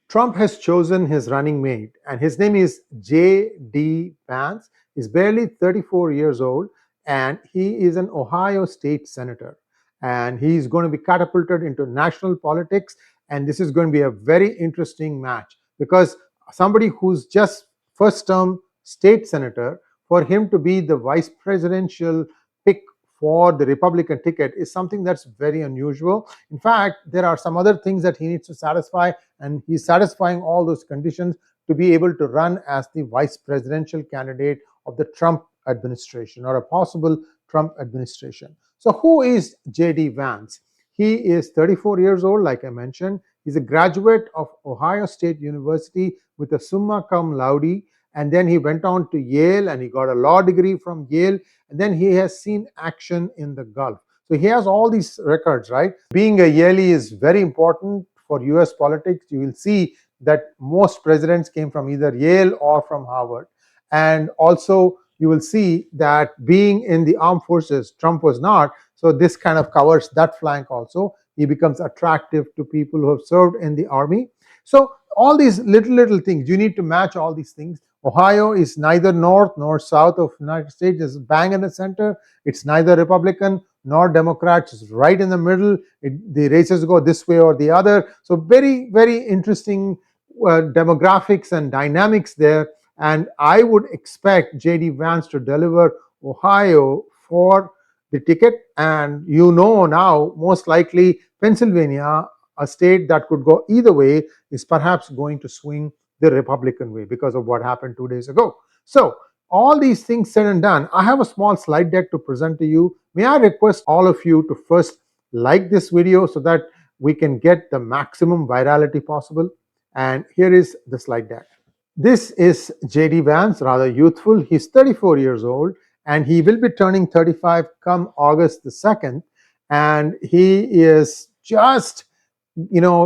Trump has chosen his running mate, and his name is JD Vance. He's barely 34 years old, and he is an Ohio state senator. And he's going to be catapulted into national politics. And this is going to be a very interesting match because somebody who's just first term state senator, for him to be the vice presidential pick for the Republican ticket is something that's very unusual. In fact, there are some other things that he needs to satisfy, and he's satisfying all those conditions to be able to run as the vice presidential candidate of the Trump administration or a possible Trump administration. So who is JD Vance? He is 34 years old, like I mentioned. He's a graduate of Ohio State University with a summa cum laude, and then he went on to Yale and he got a law degree from Yale, and then he has seen action in the Gulf. So he has all these records, right? Being a Yaley is very important for US politics. You will see that most presidents came from either Yale or from Harvard. And also you will see that being in the armed forces, Trump was not. So this kind of covers that flank also. He becomes attractive to people who have served in the army. So all these little things, you need to match all these things. Ohio is neither north nor south of the United States. It's bang in the center. It's neither Republican nor Democrat. It's right in the middle. The races go this way or the other. So very interesting demographics and dynamics there. And I would expect JD Vance to deliver Ohio for the ticket. And you know now, most likely Pennsylvania, a state that could go either way, is perhaps going to swing the Republican way because of what happened 2 days ago. So all these things said and done, I have a small slide deck to present to you. May I request all of you to first like this video so that we can get the maximum virality possible. And here is the slide deck. This is JD Vance, rather youthful. He's 34 years old and he will be turning 35 come August the 2nd. And he is just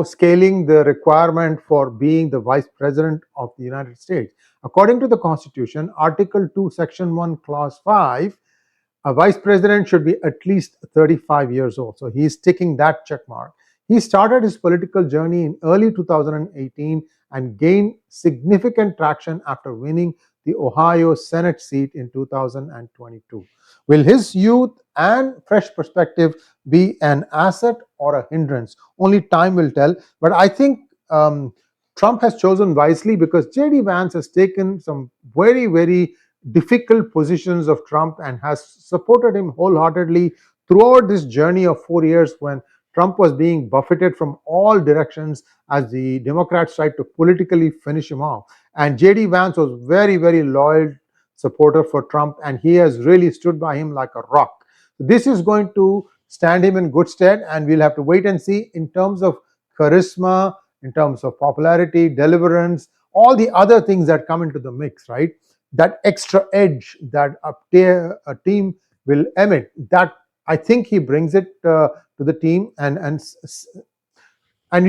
scaling the requirement for being the vice president of the United States. According to the Constitution, Article 2, Section 1, Clause 5, a vice president should be at least 35 years old. So he's ticking that check mark. He started his political journey in early 2018 and gained significant traction after winning the Ohio Senate seat in 2022. Will his youth and fresh perspective be an asset or a hindrance? Only time will tell. But I think Trump has chosen wisely because JD Vance has taken some very difficult positions of Trump and has supported him wholeheartedly throughout this journey of 4 years when Trump was being buffeted from all directions as the Democrats tried to politically finish him off. And JD Vance was very loyal supporter for Trump, and he has really stood by him like a rock. This is going to stand him in good stead, and we'll have to wait and see in terms of charisma, in terms of popularity, deliverance, all the other things that come into the mix, right? That extra edge that a team will emit, that I think he brings it to the team, and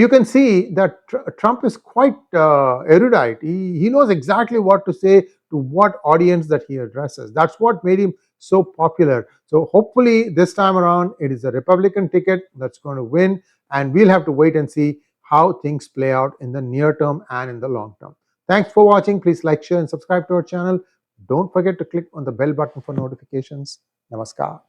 you can see that Trump is quite erudite. He knows exactly what to say to what audience that he addresses. That's what made him so popular. So hopefully this time around, it is a Republican ticket that's going to win, and we'll have to wait and see how things play out in the near term and in the long term. Thanks for watching. Please like, share, and subscribe to our channel. Don't forget to click on the bell button for notifications. Namaskar.